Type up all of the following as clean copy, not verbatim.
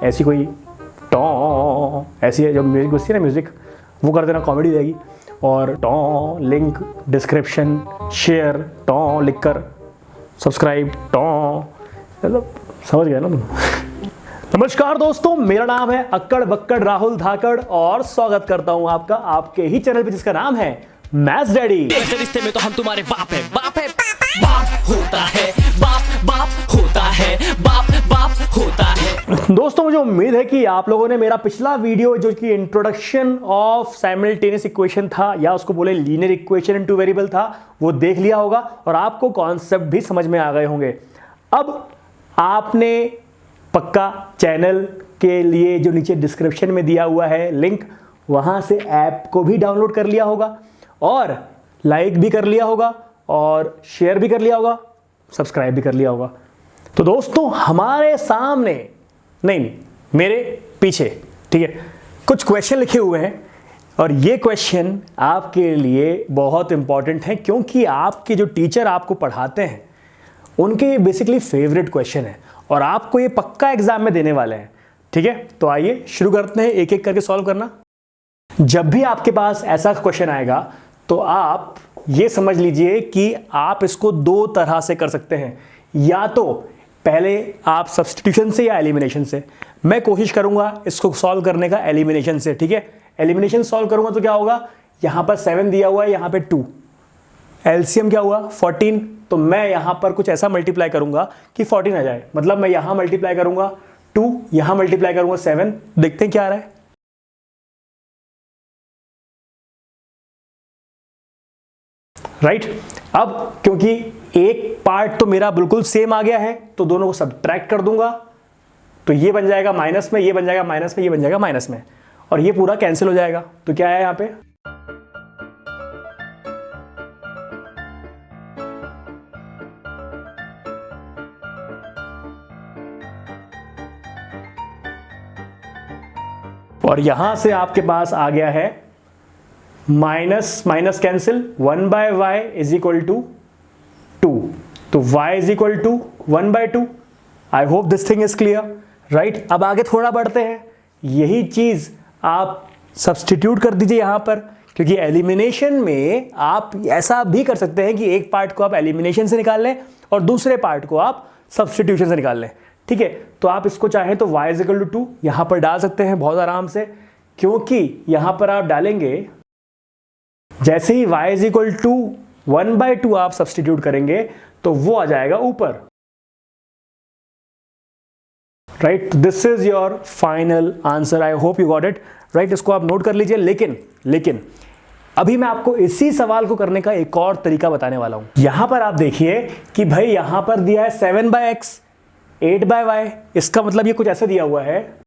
ऐसी कोई टॉ ऐसी है जो म्यूजिक बजती है ना, म्यूजिक वो कर देना, कॉमेडी रहेगी। और टॉ लिंक डिस्क्रिप्शन शेयर टॉ लिखकर सब्सक्राइब टॉ, मतलब समझ गए ना तुम। नमस्कार दोस्तों, मेरा नाम है अक्कड़ बक्कड़ राहुल धाकड़ और स्वागत करता हूं आपका आपके ही चैनल पे जिसका नाम है मैथ्स डैडी। रिश्ते में तो हम तुम्हारे बाप है, बाप है, बाप होता है, बाप होता है, बाप होता है। दोस्तों मुझे उम्मीद है कि आप लोगों ने मेरा पिछला वीडियो जो कि इंट्रोडक्शन ऑफ साइमल्टेनियस इक्वेशन था या उसको बोले linear equation in two variable था, वो देख लिया होगा और आपको कॉन्सेप्ट भी समझ में आ गए होंगे। अब आपने पक्का चैनल के लिए जो नीचे डिस्क्रिप्शन में दिया हुआ है लिंक, वहां से ऐप को भी डाउनलोड कर लिया होगा और लाइक भी कर लिया होगा और शेयर भी कर लिया होगा, सब्सक्राइब भी कर लिया होगा। तो दोस्तों हमारे सामने नहीं मेरे पीछे, ठीक है, कुछ क्वेश्चन लिखे हुए हैं और ये क्वेश्चन आपके लिए बहुत इंपॉर्टेंट है क्योंकि आपके जो टीचर आपको पढ़ाते हैं उनके बेसिकली फेवरेट क्वेश्चन है और आपको ये पक्का एग्जाम में देने वाले हैं। ठीक है, तो आइए शुरू करते हैं एक एक करके सॉल्व करना। जब भी आपके पास ऐसा क्वेश्चन आएगा तो आप ये समझ लीजिए कि आप इसको दो तरह से कर सकते हैं, या तो पहले आप सब्स्टिट्यूशन से या एलिमिनेशन से। मैं कोशिश करूंगा इसको सॉल्व करने का एलिमिनेशन से। ठीक है, एलिमिनेशन सॉल्व करूंगा तो क्या होगा, यहां पर 7 दिया हुआ है, यहां पे 2, एलसीएम क्या हुआ 14, तो मैं यहां पर कुछ ऐसा मल्टीप्लाई करूंगा कि 14 आ जाए। मतलब मैं यहां मल्टीप्लाई करूंगा 2, यहां मल्टीप्लाई करूंगा 7, देखते हैं क्या आ रहा है। राइट, अब क्योंकि एक पार्ट तो मेरा बिल्कुल सेम आ गया है तो दोनों को सब्ट्रैक्ट कर दूंगा, तो ये बन जाएगा माइनस में, ये बन जाएगा माइनस में, ये बन जाएगा माइनस में और ये पूरा कैंसिल हो जाएगा। तो क्या है यहां पे, और यहां से आपके पास आ गया है minus minus cancel, 1/y is equal to 2, तो y is equal to 1/2। I hope this thing is clear. Right, अब आगे थोड़ा बढ़ते हैं, यही चीज आप सब्स्टिट्यूट कर दीजिए यहां पर, क्योंकि एलिमिनेशन में आप ऐसा भी कर सकते हैं कि एक पार्ट को आप एलिमिनेशन से निकाल लें और दूसरे पार्ट को आप सब्स्टिट्यूशन से निकाल लें। ठीक है, तो आप इसको चाहें तो y इज इक्वल टू 2 यहां पर डाल सकते हैं बहुत आराम से, क्योंकि यहां पर आप डालेंगे जैसे ही y इज इक्वल टू 1/2 आप सब्स्टिट्यूट करेंगे तो वो आ जाएगा ऊपर। Right, this is your final answer. I hope you got it. Right, इसको आप नोट कर लीजिए। लेकिन अभी मैं आपको इसी सवाल को करने का एक और तरीका बताने वाला हूं। यहां पर आप देखिए कि भाई यहां पर दिया है 7/x 8/y, इसका मतलब ये कुछ ऐसा दिया हुआ है,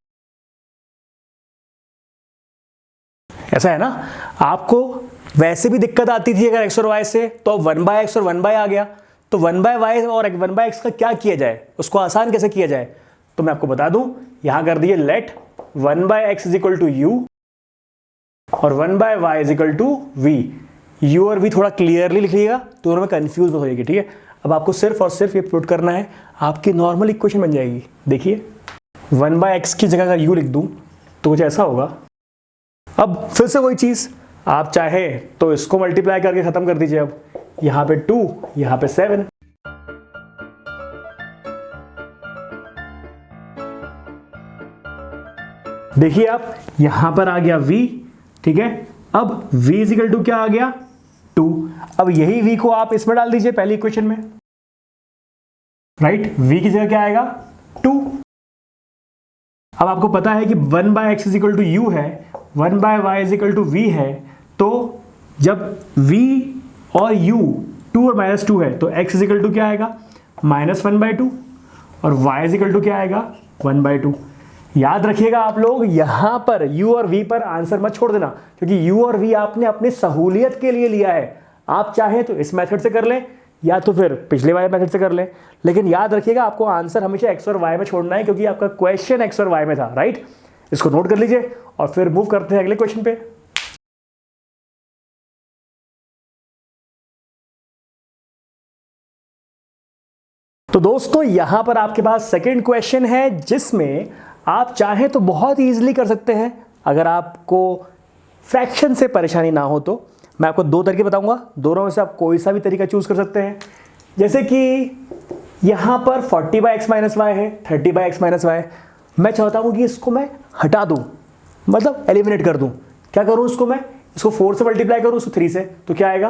ऐसा है ना। आपको वैसे भी दिक्कत आती थी अगर x और y से, तो 1/x और 1/y आ गया, तो 1/y और 1/x का क्या किया जाए, उसको आसान कैसे किया जाए, तो मैं आपको बता दूं, यहां कर दिए let 1/x is equal to u और 1/y is equal to v। u और v थोड़ा क्लियरली लिखिएगा, दोनों में कंफ्यूज हो जाएगी। ठीक है, अब आपको सिर्फ और सिर्फ ये पुट करना है, आपकी नॉर्मल इक्वेशन बन जाएगी। देखिए 1/x की जगह अगर u लिख दूं तो कुछ ऐसा होगा। अब फिर से वही चीज, आप चाहे तो इसको मल्टीप्लाई करके खत्म कर दीजिए। अब यहां पे 2, यहां पे 7, देखिए आप यहां पर आ गया v। ठीक है, अब v इज इक्वल टू क्या आ गया 2। अब यही v को आप इसमें डाल दीजिए पहली इक्वेशन में। राइट, v की जगह क्या आएगा 2। अब आपको पता है कि 1/x is equal to u है, 1/y is equal to v है, तो जब v और u 2 और -2 है तो x इज इक्वल टू क्या आएगा -1/2 और y इज इक्वल टू क्या आएगा 1/2। याद रखिएगा आप लोग, यहां पर u और v पर आंसर मत छोड़ देना, क्योंकि u और v आपने अपनी सहूलियत के लिए लिया है। आप चाहें तो इस मेथड से कर लें या तो फिर पिछले वाले मेथड से कर लें, लेकिन याद रखिएगा आपको आंसर हमेशा x और y में छोड़ना है, क्योंकि आपका क्वेश्चन x और y में था। राइट, इसको नोट कर लीजिए और फिर मूव करते हैं अगले क्वेश्चन पे। तो दोस्तों यहां पर आपके पास सेकंड क्वेश्चन है जिसमें आप चाहें तो बहुत ईजिली कर सकते हैं। अगर आपको फ्रैक्शन से परेशानी ना हो तो मैं आपको दो तरीके बताऊंगा, दोनों में से आप कोई सा भी तरीका चूज कर सकते हैं। जैसे कि यहाँ पर 40/x - y है, 30/x - y। मैं चाहता हूँ कि इसको मैं हटा दूँ, मतलब एलिमिनेट कर दूँ। क्या करूँ इसको मैं? इसको 4 से मल्टीप्लाई करूँ, इसको 3 से, तो क्या आएगा?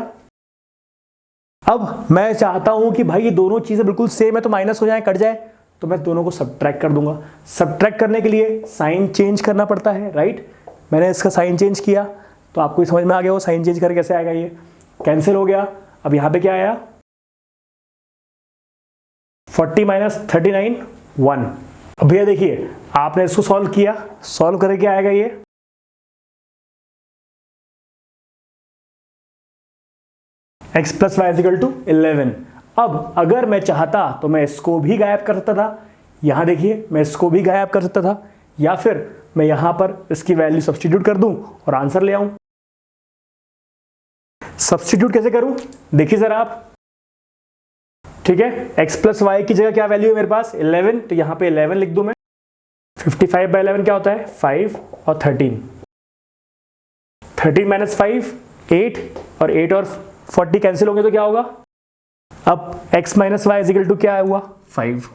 अब मैं चाहता हूँ कि भाई ये दोनों चीज़ें बिल्कुल सेम है तो माइनस हो जाए, कट जाए, तो मैं दोनों को सब्ट्रैक्ट कर दूंगा। सब्ट्रैक्ट करने के लिए साइन चेंज करना पड़ता है, राइट? मैंने इसका साइन चेंज किया तो आपको समझ में आ गया वो साइन चेंज करके कैसे आएगा। ये कैंसिल हो गया। अब यहाँ पे क्या आया? 40 - 39 1। अब भैया देखिए, आपने इसको सॉल्व किया, सॉल्व करके क्या आएगा? ये x + y = 11। अब अगर मैं चाहता तो मैं इसको भी गायब कर सकता था। यहां देखिए, मैं इसको भी गायब कर सकता था, या फिर मैं यहां पर इसकी वैल्यू सब्स्टिट्यूट कर दूं और आंसर ले आऊं। सब्स्टिट्यूट कैसे करूं? देखिए जरा आप, ठीक है। x + y की जगह क्या वैल्यू है मेरे पास? 11, तो यहां पे 11 लिख दूं मैं। 55/11 क्या होता है? 5 और 13। 13 - 5 8, और 8 और 40 कैंसिल होंगे तो क्या होगा? अब x - y = क्या हुआ? 5।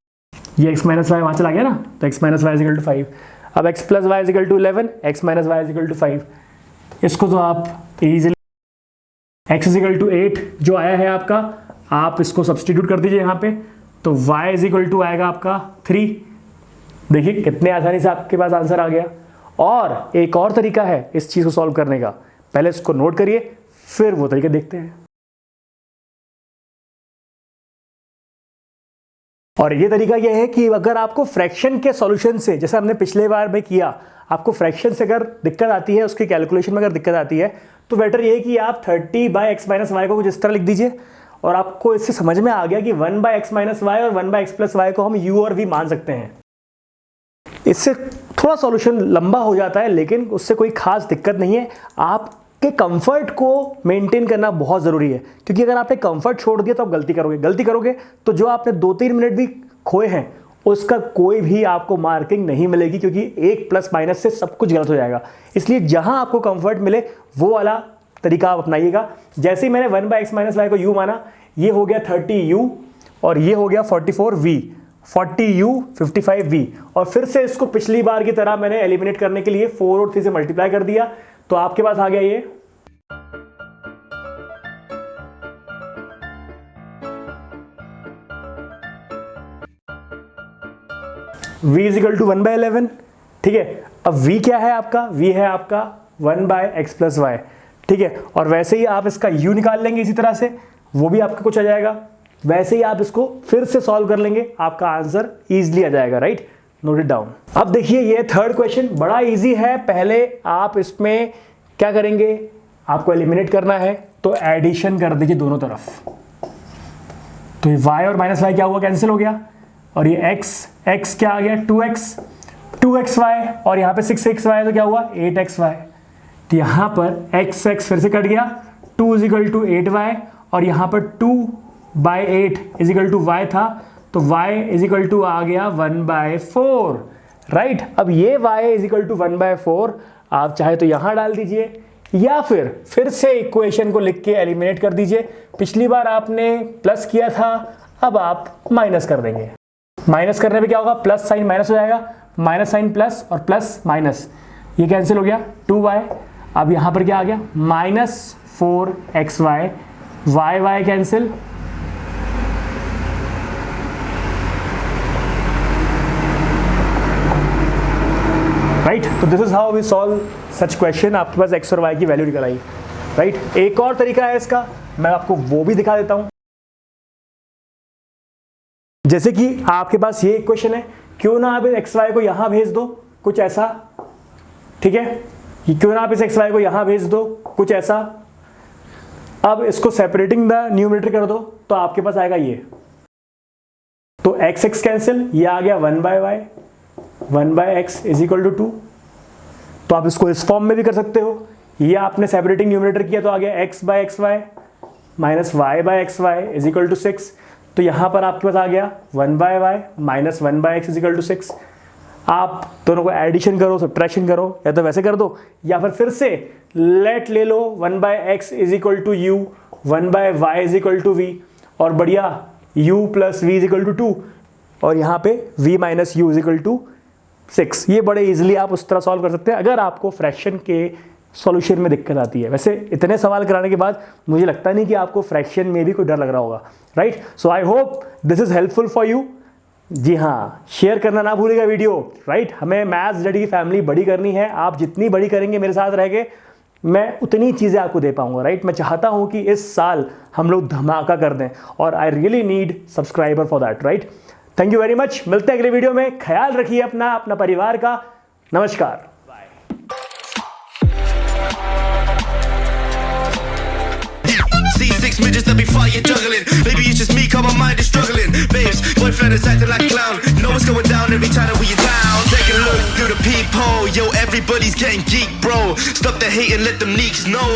ये x - y वहां चला गया ना, तो x - y = 5। अब x + y = 11, x - y = 5। इसको तो आप इजीली x = 8 जो आया है आपका, आप इसको सब्स्टिट्यूट कर दीजिए यहाँ पे, तो y = आएगा आपका 3। देखिए कितने आसानी से आपके पास आंसर आ गया। और एक और तरीका है इस चीज को सॉल्व करने का, पहले इसको नोट करिए, फिर वो तरीके देखते हैं। और ये तरीका यह है कि अगर आपको फ्रैक्शन के सॉल्यूशन से, जैसे हमने पिछले बार में किया, आपको फ्रैक्शन से अगर दिक्कत आती है, उसकी कैलकुलेशन में अगर दिक्कत आती है, तो बेटर ये है कि आप 30/x - y को कुछ इस तरह लिख दीजिए, और आपको इससे समझ में आ गया कि 1/x - y और 1/x + y को हम u और v मान सकते हैं। इससे थोड़ा सॉल्यूशन लंबा हो जाता है, लेकिन उससे कोई खास दिक्कत नहीं है। आपके कंफर्ट को मेंटेन करना बहुत ज़रूरी है, क्योंकि अगर आपने कंफर्ट छोड़ दिया तो आप गलती करोगे तो जो आपने 2-3 मिनट भी खोए हैं उसका कोई भी आपको मार्किंग नहीं मिलेगी, क्योंकि एक प्लस माइनस से सब कुछ गलत हो जाएगा। इसलिए जहां आपको कंफर्ट मिले वो वाला तरीका आप अपनाइएगा। जैसे ही मैंने 1/x - y को u माना, ये हो गया 30u और ये हो गया 44v, 40u 55v, और फिर से इसको पिछली बार की तरह मैंने एलिमिनेट करने के लिए 4 और 3 से मल्टीप्लाई कर दिया, तो आपके पास आ गया ये v = 1/11। ठीक है, अब v क्या है आपका? v है आपका 1/x + y। ठीक है, और वैसे ही आप इसका u निकाल लेंगे इसी तरह से, वो भी आपका कुछ आ जाएगा। वैसे ही आप इसको फिर से सॉल्व कर लेंगे, आपका आंसर इजीली आ जाएगा, राइट? Note it down. अब देखिए ये थर्ड क्वेश्चन बड़ा इजी है। पहले आप इसमें क्या करेंगे? आपको एलिमिनेट करना है, तो एडिशन कर दीजिए दोनों तरफ। तो ये y और -y क्या हुआ? कैंसिल हो गया। और ये x क्या आ गया? 2xy, और यहाँ पे 6xy, तो क्या हुआ? 8xy। तो यहाँ पर x फिर से कट गया, 2 = 8y, और यहाँ पर 2/8 = y था, तो y = आ गया 1/4, राइट? अब ये y = 1/4 आप चाहे तो यहाँ डाल दीजिए, या फिर से इक्वेशन को लिख के एलिमिनेट कर दीजिए। पिछली बार आपने प्लस किया था, अब आप माइनस कर देंगे। माइनस करने पे क्या होगा? प्लस साइन माइनस हो जाएगा, माइनस साइन प्लस और प्लस माइनस, ये कैंसिल हो गया, 2y। अब यहाँ पर क्या आ गया? -4xy, y cancel, right? तो this is how we solve such question. आपके पास x और y की वैल्यू निकल आई, राइट? एक और तरीका है इसका, मैं आपको वो भी दिखा देता हूं। जैसे कि आपके पास ये इक्वेशन है, क्यों ना आप इस एक्स वाई को यहां भेज दो, कुछ ऐसा, ठीक है? क्यों ना आप इस एक्स वाई को यहां भेज दो, कुछ ऐसा। अब इसको सेपरेटिंग द न्यूमरेटर कर दो, तो आपके पास आएगा ये, तो x x कैंसिल, ये आ गया 1/y, 1/x = 2। तो आप इसको इस फॉर्म में भी कर सकते हो। ये आपने सेपरेटिंग न्यूमरेटर किया तो आ गया x/xy -y/xy = 6। तो यहां पर आपके पास आ गया 1/y -1/x = 6। आप दोनों को एडिशन करो, सब्ट्रैक्शन करो, या तो वैसे कर दो, या फिर से लेट ले लो 1/x is equal to u, 1/y is equal to v, और बढ़िया u plus v is equal to 2, और यहाँ पे v minus u is equal to 6। ये बड़े इजीली आप उस तरह सॉल्व कर सकते हैं अगर आपको फ्रैक्शन के सॉल्यूशन में दिक्कत आती है। वैसे इतने सवाल कराने के बाद मुझे लगता नहीं कि आपको फ्रैक्शन में भी कोई डर लग रहा होगा, right. So I hope this is helpful for you. जी हाँ, शेयर करना ना भूलिएगा वीडियो, राइट। हमें मैथ्स डैडी की फैमिली बड़ी करनी है। आप जितनी बड़ी करेंगे मेरे साथ रह के, मैं उतनी चीज़ें आपको दे पाऊंगा, राइट। मैं चाहता हूँ कि इस साल हम लोग धमाका कर दें, और I really need subscriber for that, right. Thank you very much. मिलते हैं अगले वीडियो में। ख्याल रखिए अपना परिवार का। नमस्कार। C6 midgets that be fire juggling. Maybe it's just me, cause my mind is struggling. Babes, boyfriend is acting like a clown. Know what's going down every time that we in town. Take a look through the peephole. Yo, everybody's getting geek, bro. Stop the hate and let them leaks know.